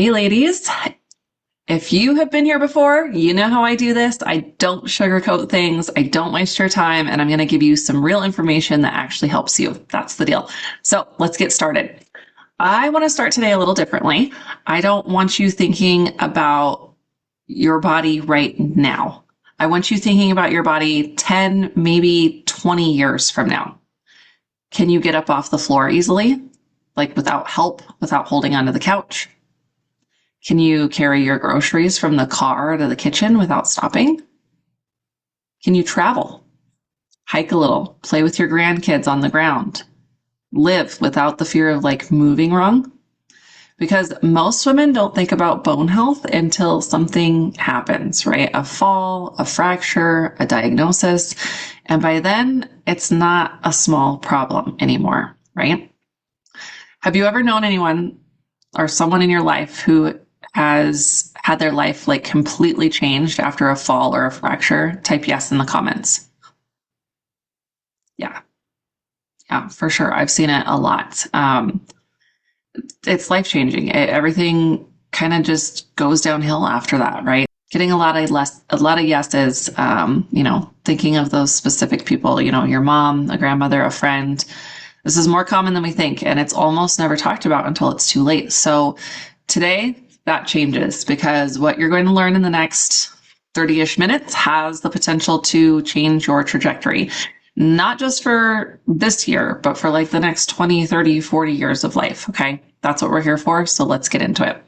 Hey ladies, if you have been here before, you know how I do this. I don't sugarcoat things. I don't waste your time, and I'm going to give you some real information that actually helps you. That's the deal. So let's get started. I want to start today a little differently. I don't want you thinking about your body right now. I want you thinking about your body 10, maybe 20 years from now. Can you get up off the floor easily? Like without help, without holding onto the couch? Can you carry your groceries from the car to the kitchen without stopping? Can you travel? Hike a little, play with your grandkids on the ground, live without the fear of moving wrong? Because most women don't think about bone health until something happens, right? A fall, a fracture, a diagnosis. And by then, it's not a small problem anymore, right? Have you ever known anyone or someone in your life who has had their life completely changed after a fall or a fracture? Type yes in the comments. Yeah, for sure. I've seen it a lot. It's life-changing. Everything kind of just goes downhill after that, right? Getting a lot of yeses, thinking of those specific people, your mom, a grandmother, a friend. This is more common than we think, and it's almost never talked about until it's too late. So today, that changes, because what you're going to learn in the next 30-ish minutes has the potential to change your trajectory, not just for this year, but for the next 20, 30, 40 years of life. Okay. That's what we're here for. So let's get into it.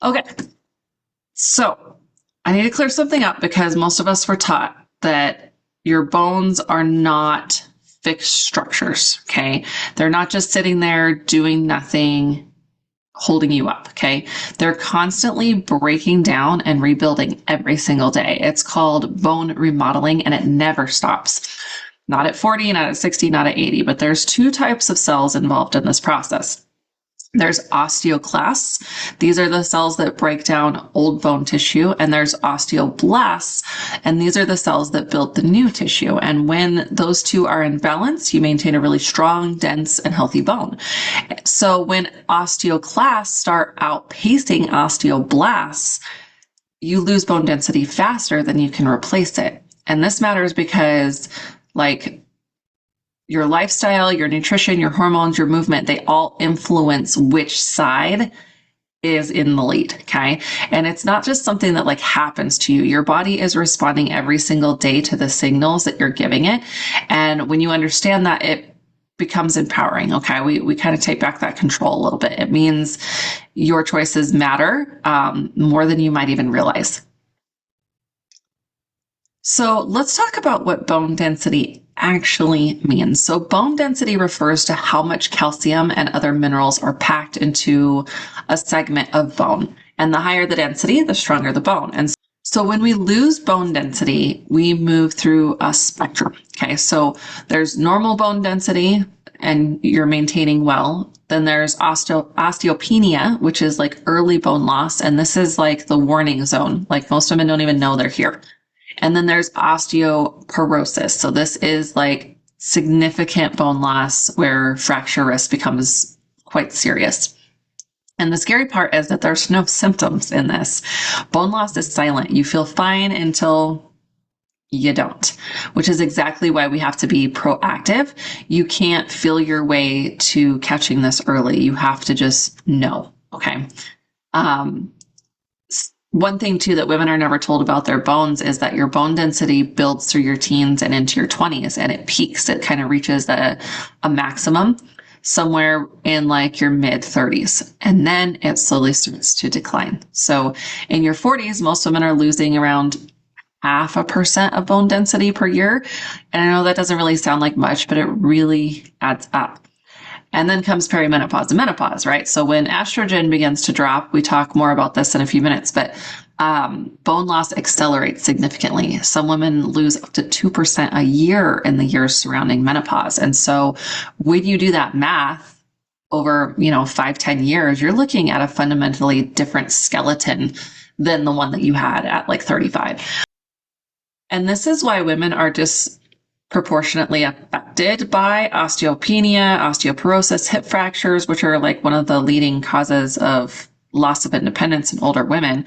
Okay. So I need to clear something up, because most of us were taught that your bones are not fixed structures. Okay. They're not just sitting there doing nothing, holding you up. Okay. They're constantly breaking down and rebuilding every single day. It's called bone remodeling, and it never stops. Not at 40, not at 60, not at 80, but there's two types of cells involved in this process. There's osteoclasts. These are the cells that break down old bone tissue. And there's osteoblasts. And these are the cells that build the new tissue. And when those two are in balance, you maintain a really strong, dense, and healthy bone. So when osteoclasts start outpacing osteoblasts, you lose bone density faster than you can replace it. And this matters because your lifestyle, your nutrition, your hormones, your movement, they all influence which side is in the lead. Okay. And it's not just something that happens to you. Your body is responding every single day to the signals that you're giving it. And when you understand that, it becomes empowering. Okay. We kind of take back that control a little bit. It means your choices matter more than you might even realize. So let's talk about what bone density actually means. So bone density refers to how much calcium and other minerals are packed into a segment of bone. And the higher the density, the stronger the bone. And so when we lose bone density, we move through a spectrum. Okay, so there's normal bone density and you're maintaining well. Then there's osteopenia, which is early bone loss. And this is the warning zone. Most women don't even know they're here. And then there's osteoporosis. So this is significant bone loss where fracture risk becomes quite serious. And the scary part is that there's no symptoms in this. Bone loss is silent. You feel fine until you don't, which is exactly why we have to be proactive. You can't feel your way to catching this early. You have to just know. Okay. One thing too that women are never told about their bones is that your bone density builds through your teens and into your 20s, and it peaks. It kind of reaches a maximum somewhere in your mid 30s, and then it slowly starts to decline. So in your 40s, most women are losing around 0.5% of bone density per year. And I know that doesn't really sound like much, but it really adds up. And then comes perimenopause and menopause, right? So when estrogen begins to drop, we talk more about this in a few minutes, but bone loss accelerates significantly. Some women lose up to 2% a year in the years surrounding menopause. And so when you do that math over, 5-10 years, you're looking at a fundamentally different skeleton than the one that you had at 35. And this is why women are disproportionately affected by osteopenia, osteoporosis, hip fractures, which are one of the leading causes of loss of independence in older women,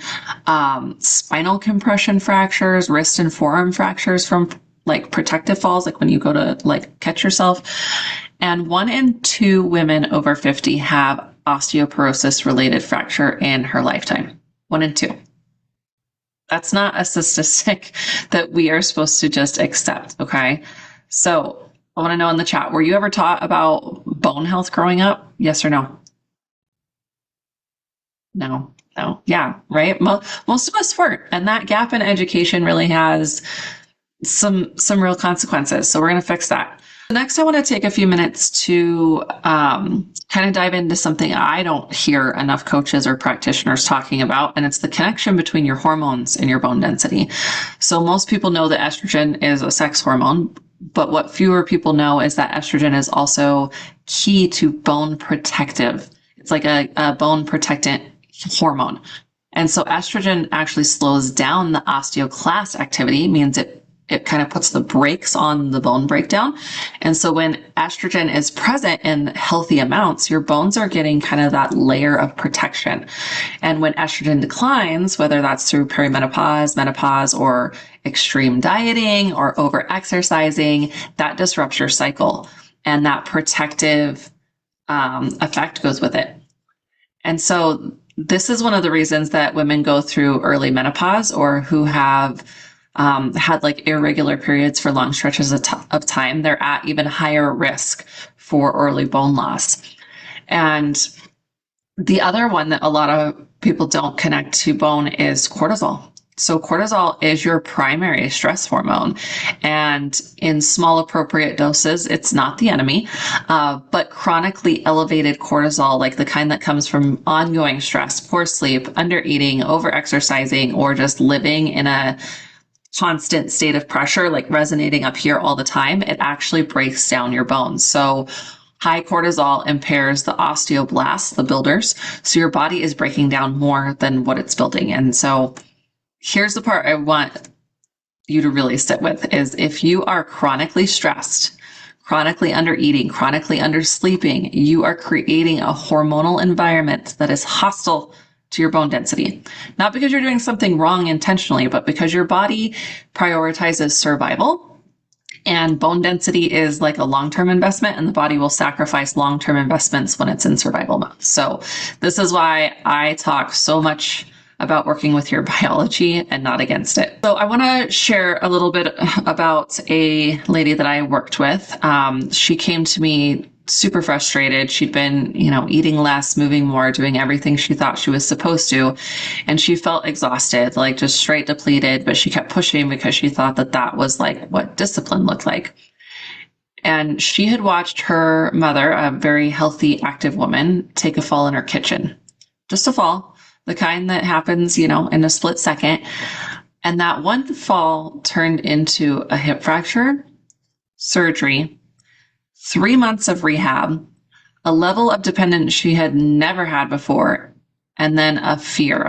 spinal compression fractures, wrist and forearm fractures from like protective falls, like when you go to like catch yourself. And 1 in 2 women over 50 have osteoporosis related fracture in her lifetime. 1 in 2. That's not a statistic that we are supposed to just accept, okay? So I want to know in the chat, were you ever taught about bone health growing up? Yes or no? No. Yeah, right? Most of us weren't. And that gap in education really has some real consequences. So we're going to fix that. Next, I want to take a few minutes to kind of dive into something I don't hear enough coaches or practitioners talking about, and it's the connection between your hormones and your bone density. So most people know that estrogen is a sex hormone, but what fewer people know is that estrogen is also key to bone protective. It's like a bone protectant hormone. And so estrogen actually slows down the osteoclast activity, means it kind of puts the brakes on the bone breakdown. And so when estrogen is present in healthy amounts, your bones are getting kind of that layer of protection. And when estrogen declines, whether that's through perimenopause, menopause, or extreme dieting or over exercising, that disrupts your cycle. And that protective effect goes with it. And so this is one of the reasons that women go through early menopause or who have had like irregular periods for long stretches of time, they're at even higher risk for early bone loss. And the other one that a lot of people don't connect to bone is cortisol. So cortisol is your primary stress hormone, and in small appropriate doses, it's not the enemy, but chronically elevated cortisol, like the kind that comes from ongoing stress, poor sleep, undereating, overexercising, or just living in a constant state of pressure, like resonating up here all the time, it actually breaks down your bones. So high cortisol impairs the osteoblasts, the builders. So your body is breaking down more than what it's building. And so here's the part I want you to really sit with is if you are chronically stressed, chronically undereating, chronically undersleeping, you are creating a hormonal environment that is hostile to your bone density. Not because you're doing something wrong intentionally, but because your body prioritizes survival. And bone density is like a long-term investment, and the body will sacrifice long-term investments when it's in survival mode. So this is why I talk so much about working with your biology and not against it. So I want to share a little bit about a lady that I worked with. She came to me super frustrated. She'd been, eating less, moving more, doing everything she thought she was supposed to. And she felt exhausted, like just straight depleted, but she kept pushing because she thought that that was like what discipline looked like. And she had watched her mother, a very healthy, active woman, take a fall in her kitchen. Just a fall, the kind that happens, in a split second. And that one fall turned into a hip fracture, surgery, 3 months of rehab, a level of dependence she had never had before, and then a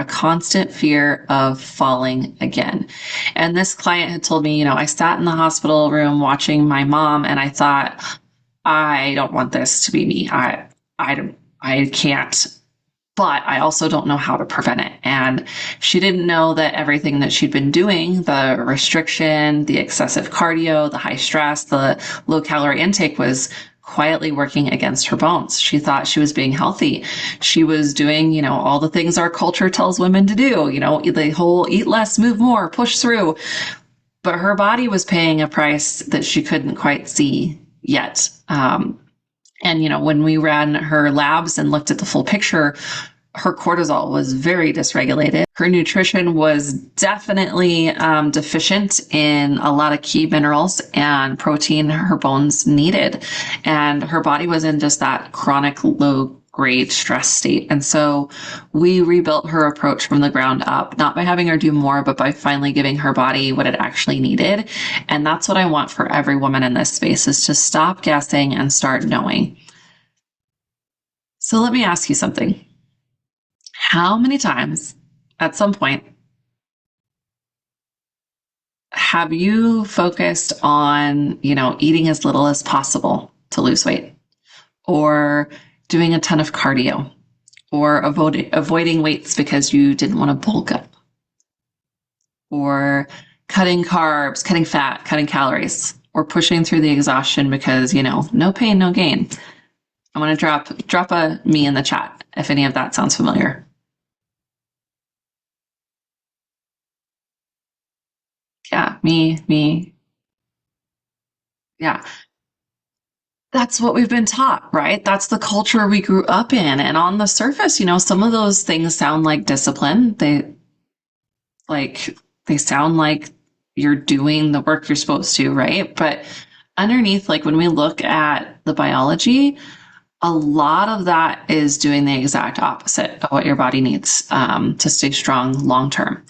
constant fear of falling again. And this client had told me, I sat in the hospital room watching my mom, and I thought, I don't want this to be me. I can't, but I also don't know how to prevent it. And she didn't know that everything that she'd been doing, the restriction, the excessive cardio, the high stress, the low calorie intake was quietly working against her bones. She thought she was being healthy. She was doing, all the things our culture tells women to do, the whole eat less, move more, push through. But her body was paying a price that she couldn't quite see yet. And, when we ran her labs and looked at the full picture, her cortisol was very dysregulated. Her nutrition was definitely deficient in a lot of key minerals and protein her bones needed. And her body was in just that chronic low-grade stress state. And so we rebuilt her approach from the ground up, not by having her do more, but by finally giving her body what it actually needed. And that's what I want for every woman in this space, is to stop guessing and start knowing. So let me ask you something. How many times at some point have you focused on, eating as little as possible to lose weight, or doing a ton of cardio, or avoiding weights because you didn't want to bulk up, or cutting carbs, cutting fat, cutting calories, or pushing through the exhaustion because, no pain, no gain. I want to drop a me in the chat if any of that sounds familiar. Yeah, me. Yeah. That's what we've been taught, right? That's the culture we grew up in. And on the surface, some of those things sound like discipline. Like they sound like you're doing the work you're supposed to, right? But underneath, like when we look at the biology, a lot of that is doing the exact opposite of what your body needs to stay strong long term.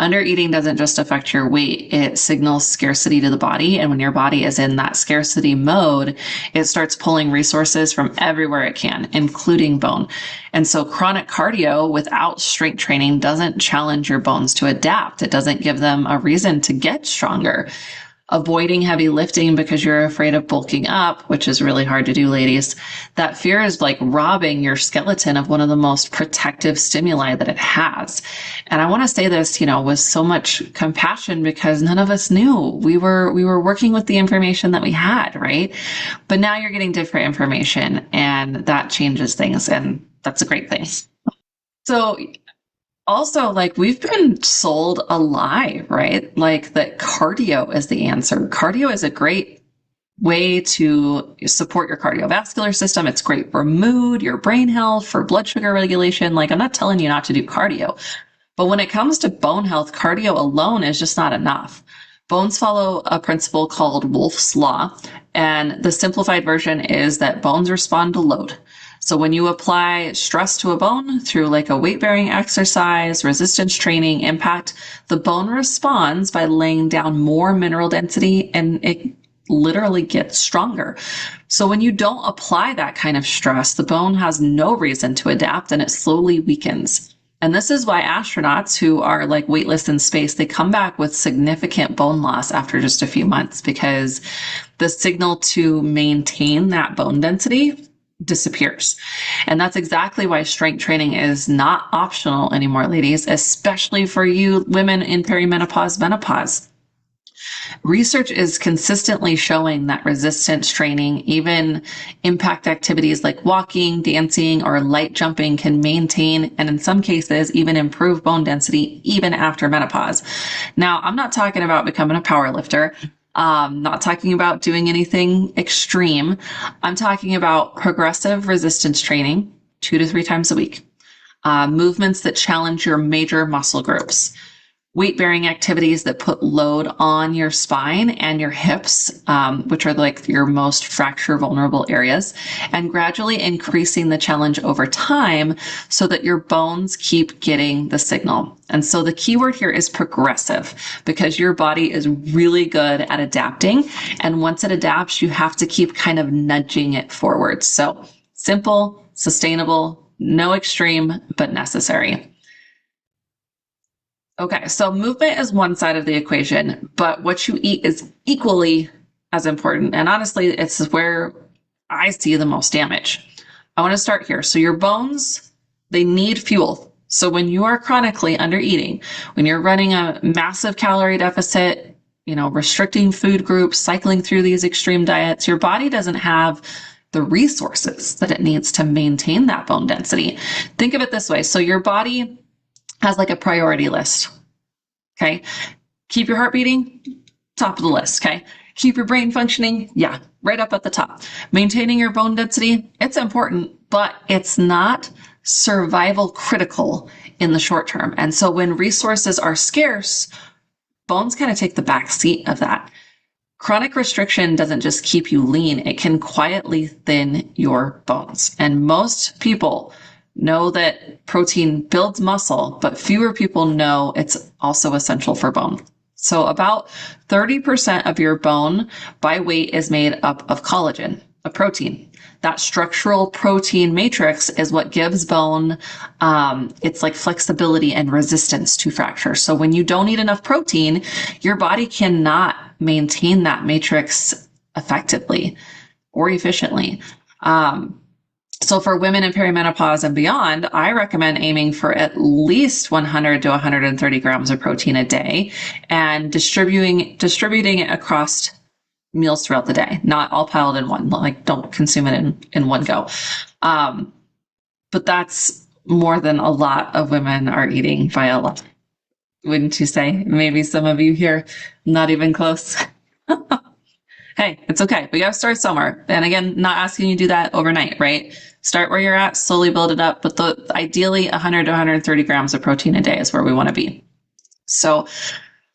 Undereating doesn't just affect your weight, it signals scarcity to the body. And when your body is in that scarcity mode, it starts pulling resources from everywhere it can, including bone. And so chronic cardio without strength training doesn't challenge your bones to adapt. It doesn't give them a reason to get stronger. Avoiding heavy lifting because you're afraid of bulking up, which is really hard to do, ladies. That fear is like robbing your skeleton of one of the most protective stimuli that it has. And I want to say this, with so much compassion because none of us knew. We were working with the information that we had, right? But now you're getting different information and that changes things. And that's a great thing. So also, like, we've been sold a lie, right? Like that cardio is the answer. Cardio is a great way to support your cardiovascular system. It's great for mood, your brain health, for blood sugar regulation. Like, I'm not telling you not to do cardio, but when it comes to bone health, cardio alone is just not enough. Bones follow a principle called Wolff's Law, and the simplified version is that bones respond to load. So when you apply stress to a bone through like a weight-bearing exercise, resistance training, impact, the bone responds by laying down more mineral density and it literally gets stronger. So when you don't apply that kind of stress, the bone has no reason to adapt and it slowly weakens. And this is why astronauts who are like weightless in space, they come back with significant bone loss after just a few months because the signal to maintain that bone density disappears. And that's exactly why strength training is not optional anymore, ladies, especially for you women in perimenopause, menopause. Research is consistently showing that resistance training, even impact activities like walking, dancing, or light jumping can maintain, and in some cases, even improve bone density even after menopause. Now, I'm not talking about becoming a power lifter. Not talking about doing anything extreme. I'm talking about progressive resistance training 2 to 3 times a week. Movements that challenge your major muscle groups. Weight-bearing activities that put load on your spine and your hips, which are like your most fracture vulnerable areas, and gradually increasing the challenge over time so that your bones keep getting the signal. And so the key word here is progressive because your body is really good at adapting. And once it adapts, you have to keep kind of nudging it forward. So simple, sustainable, no extreme, but necessary. Okay, so movement is one side of the equation, but what you eat is equally as important. And honestly, it's where I see the most damage. I want to start here. So your bones, they need fuel. So when you are chronically under eating, when you're running a massive calorie deficit, restricting food groups, cycling through these extreme diets, your body doesn't have the resources that it needs to maintain that bone density. Think of it this way. So your body has like a priority list. Okay. Keep your heart beating, top of the list. Okay. Keep your brain functioning. Yeah. Right up at the top. Maintaining your bone density. It's important, but it's not survival critical in the short term. And so when resources are scarce, bones kind of take the back seat of that. Chronic restriction doesn't just keep you lean. It can quietly thin your bones. And most people know that protein builds muscle, but fewer people know it's also essential for bone. So about 30% of your bone by weight is made up of collagen, a protein. That structural protein matrix is what gives bone, it's like flexibility and resistance to fracture. So when you don't eat enough protein, your body cannot maintain that matrix effectively or efficiently. So for women in perimenopause and beyond, I recommend aiming for at least 100 to 130 grams of protein a day and distributing it across meals throughout the day, not all piled in one. Like, don't consume it in one go. But that's more than a lot of women are eating, Viola. Wouldn't you say? Maybe some of you here, not even close. Hey, it's okay. We got to start somewhere. And again, not asking you to do that overnight, right? Start where you're at, slowly build it up. But ideally, 100 to 130 grams of protein a day is where we want to be. So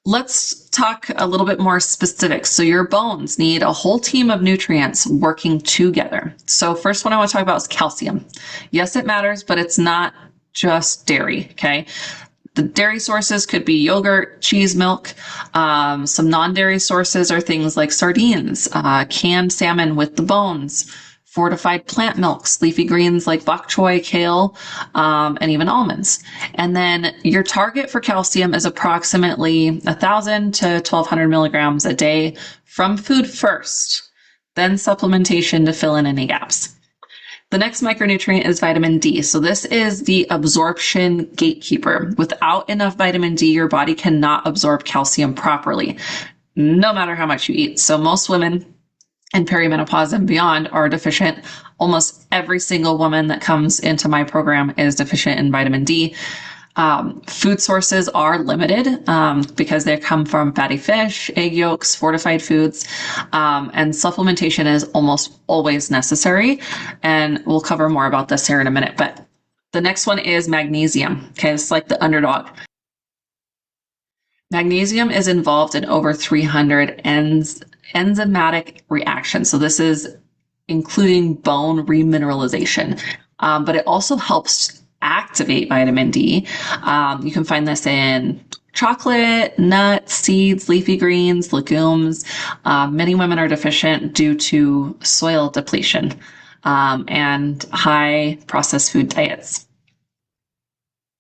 let's talk a little bit more specifics. So your bones need a whole team of nutrients working together. So first one I want to talk about is calcium. Yes, it matters, but it's not just dairy, okay? The dairy sources could be yogurt, cheese, milk. Some non-dairy sources are things like sardines, canned salmon with the bones, fortified plant milks, leafy greens like bok choy, kale, and even almonds. And then your target for calcium is approximately 1,000 to 1,200 milligrams a day from food first, then supplementation to fill in any gaps. The next micronutrient is vitamin D. So this is the absorption gatekeeper. Without enough vitamin D, your body cannot absorb calcium properly, no matter how much you eat. So most women in perimenopause and beyond are deficient. Almost every single woman that comes into my program is deficient in vitamin D. Food sources are limited because they come from fatty fish, egg yolks, fortified foods, and supplementation is almost always necessary. And we'll cover more about this here in a minute. But the next one is magnesium. Okay, it's like the underdog. Magnesium is involved in over 300 enzymatic reactions. So this is including bone remineralization, but it also helps activate vitamin D. You can find this in chocolate, nuts, seeds, leafy greens, legumes. Many women are deficient due to soil depletion and high processed food diets.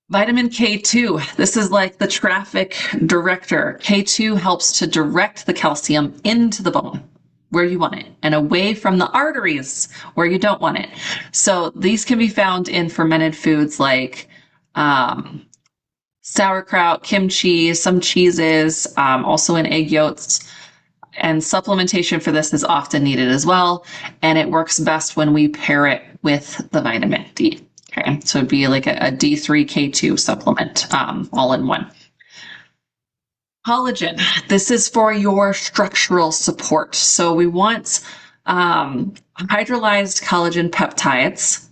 Vitamin K2, this is like the traffic director. K2 helps to direct the calcium into the bone where you want it and away from the arteries where you don't want it. So these can be found in fermented foods like sauerkraut, kimchi, some cheeses, also in egg yolks. And supplementation for this is often needed as well. And it works best when we pair it with the vitamin D. Okay, so it'd be like a D3K2 supplement all in one. Collagen, this is for your structural support. So we want hydrolyzed collagen peptides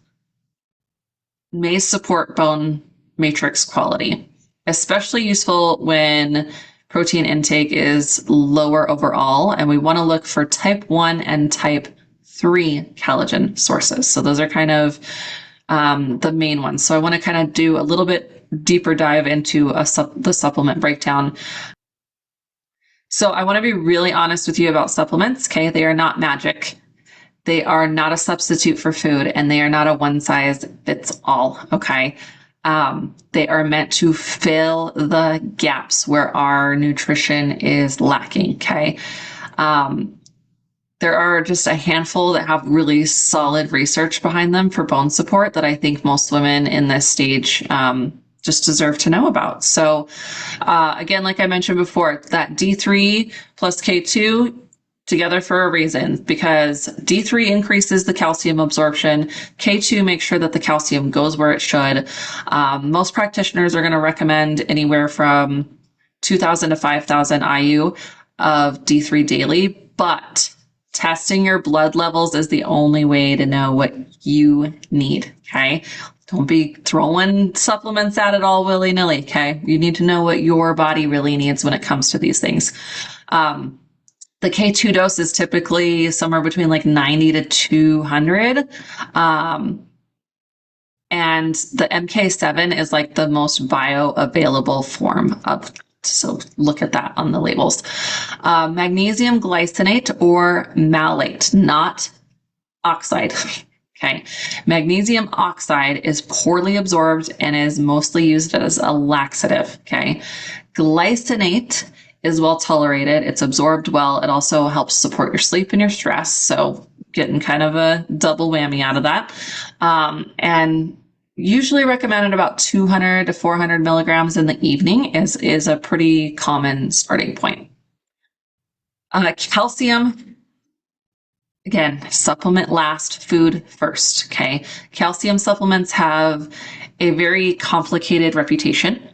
may support bone matrix quality, especially useful when protein intake is lower overall. And we want to look for type 1 and type 3 collagen sources. So those are kind of the main ones. So I want to kind of do a little bit deeper dive into the supplement breakdown. So I want to be really honest with you about supplements, okay? They are not magic. They are not a substitute for food, and they are not a one size fits all, okay? They are meant to fill the gaps where our nutrition is lacking, okay? There are just a handful that have really solid research behind them for bone support that I think most women in this stage just deserve to know about. So again, like I mentioned before, that D3 plus K2 together for a reason, because D3 increases the calcium absorption. K2 makes sure that the calcium goes where it should. Most practitioners are going to recommend anywhere from 2,000 to 5,000 IU of D3 daily, but testing your blood levels is the only way to know what you need, okay? Don't be throwing supplements at it all willy-nilly, okay? You need to know what your body really needs when it comes to these things. The K2 dose is typically somewhere between like 90 to 200. And the MK7 is like the most bioavailable form of, so look at that on the labels. Magnesium glycinate or malate, not oxide. Okay. Magnesium oxide is poorly absorbed and is mostly used as a laxative. Okay. Glycinate is well tolerated. It's absorbed well. It also helps support your sleep and your stress. So getting kind of a double whammy out of that. And usually recommended about 200 to 400 milligrams in the evening is a pretty common starting point. Calcium, again, supplement last, food first, okay? Calcium supplements have a very complicated reputation.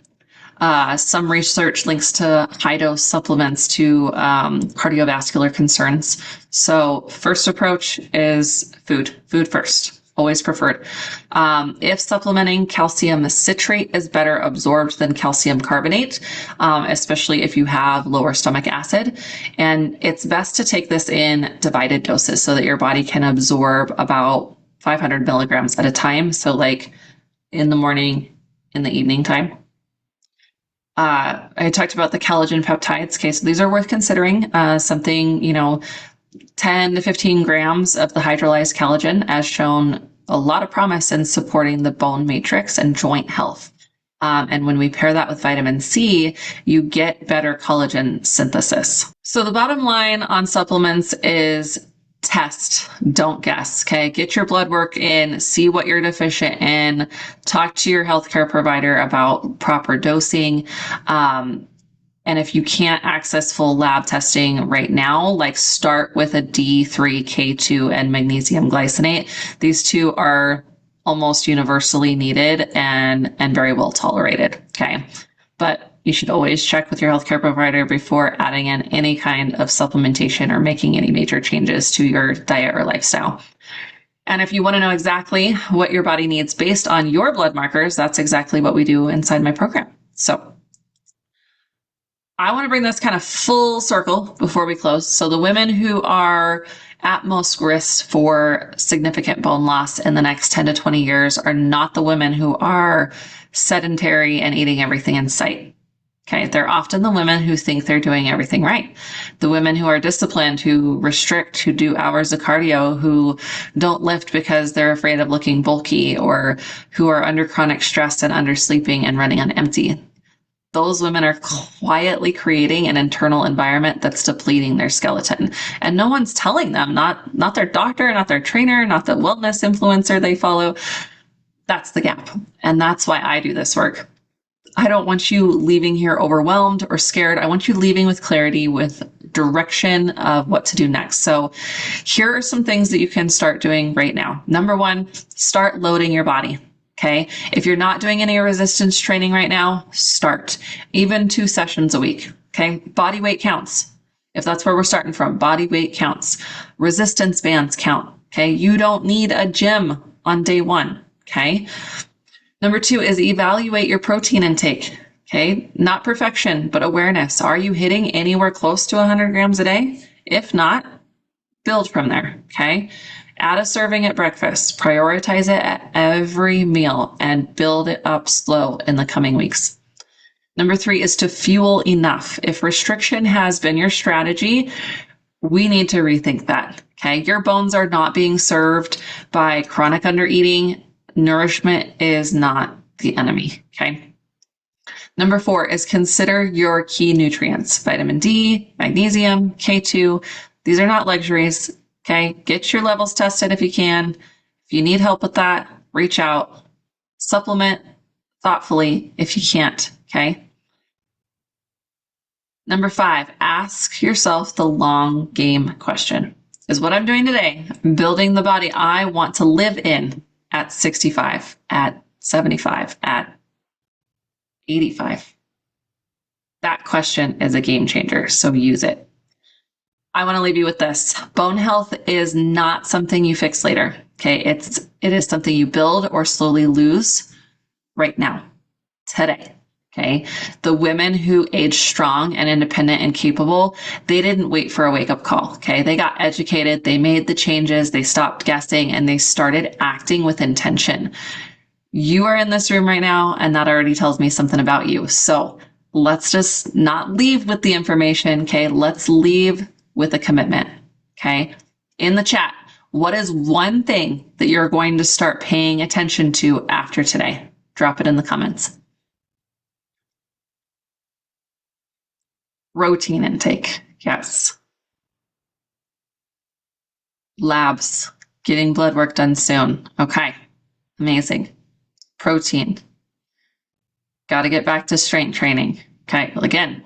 Some research links to high dose supplements to cardiovascular concerns. So first approach is food first, always preferred. If supplementing, calcium citrate is better absorbed than calcium carbonate, especially if you have lower stomach acid. And it's best to take this in divided doses so that your body can absorb about 500 milligrams at a time. So like in the morning, in the evening time. I talked about the collagen peptides. Okay, so these are worth considering. Something, 10 to 15 grams of the hydrolyzed collagen has shown a lot of promise in supporting the bone matrix and joint health. And when we pair that with vitamin C, you get better collagen synthesis. So the bottom line on supplements is test, don't guess, okay? Get your blood work in, see what you're deficient in, talk to your healthcare provider about proper dosing. And if you can't access full lab testing right now, like start with a D3, K2, and magnesium glycinate. These two are almost universally needed and very well tolerated, okay? But you should always check with your healthcare provider before adding in any kind of supplementation or making any major changes to your diet or lifestyle. And if you want to know exactly what your body needs based on your blood markers, that's exactly what we do inside my program. So I want to bring this kind of full circle before we close. So the women who are at most risk for significant bone loss in the next 10 to 20 years are not the women who are sedentary and eating everything in sight. Okay, they're often the women who think they're doing everything right. The women who are disciplined, who restrict, who do hours of cardio, who don't lift because they're afraid of looking bulky, or who are under chronic stress and undersleeping and running on empty. Those women are quietly creating an internal environment that's depleting their skeleton. And no one's telling them, not their doctor, not their trainer, not the wellness influencer they follow. That's the gap. And that's why I do this work. I don't want you leaving here overwhelmed or scared. I want you leaving with clarity, with direction of what to do next. So here are some things that you can start doing right now. Number one, start loading your body. Okay. If you're not doing any resistance training right now, start even 2 sessions a week. Okay. Body weight counts. If that's where we're starting from, body weight counts. Resistance bands count. Okay. You don't need a gym on day one. Okay. Number 2 is evaluate your protein intake. Okay. Not perfection, but awareness. Are you hitting anywhere close to 100 grams a day? If not, build from there. Okay. Add a serving at breakfast, prioritize it at every meal, and build it up slow in the coming weeks. Number 3 is to fuel enough. If restriction has been your strategy, we need to rethink that. Okay. Your bones are not being served by chronic undereating. Nourishment is not the enemy. Okay. Number 4 is consider your key nutrients, vitamin D, magnesium, K2. These are not luxuries. Okay. Get your levels tested if you can. If you need help with that, reach out. Supplement thoughtfully if you can't. Okay. Number 5, ask yourself the long game question. Is what I'm doing today building the body I want to live in at 65, at 75, at 85? That question is a game changer, so use it. I want to leave you with this. Bone health is not something you fix later. Okay. It is something you build or slowly lose right now, today. Okay. The women who age strong and independent and capable, they didn't wait for a wake-up call. Okay. They got educated. They made the changes. They stopped guessing and they started acting with intention. You are in this room right now, and that already tells me something about you. So let's just not leave with the information. Okay. Let's leave with a commitment. Okay. In the chat, what is one thing that you're going to start paying attention to after today? Drop it in the comments. Protein intake. Yes. Labs. Getting blood work done soon. Okay. Amazing. Protein. Got to get back to strength training. Okay. Well, again,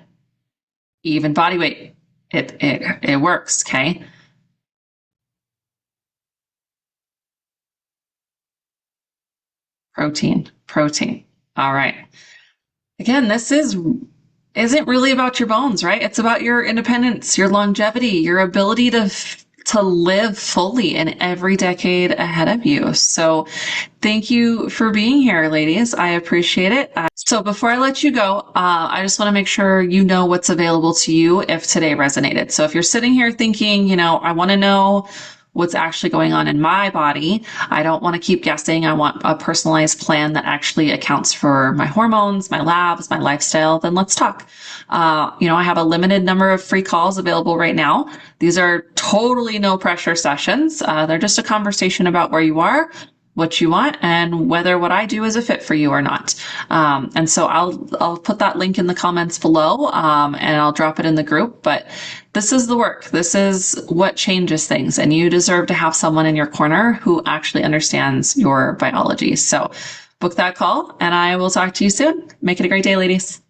even body weight. It works. Okay. Protein. All right. Again, this isn't really about your bones, right? It's about your independence, your longevity, your ability to live fully in every decade ahead of you. So thank you for being here, ladies. I appreciate it. So before I let you go, I just want to make sure you know what's available to you if today resonated. So if you're sitting here thinking, I want to know what's actually going on in my body. I don't want to keep guessing. I want a personalized plan that actually accounts for my hormones, my labs, my lifestyle. Then let's talk. I have a limited number of free calls available right now. These are totally no pressure sessions. They're just a conversation about where you are, what you want, and whether what I do is a fit for you or not. And so I'll put that link in the comments below, and I'll drop it in the group. But this is the work. This is what changes things, and you deserve to have someone in your corner who actually understands your biology. So book that call, and I will talk to you soon. Make it a great day, ladies.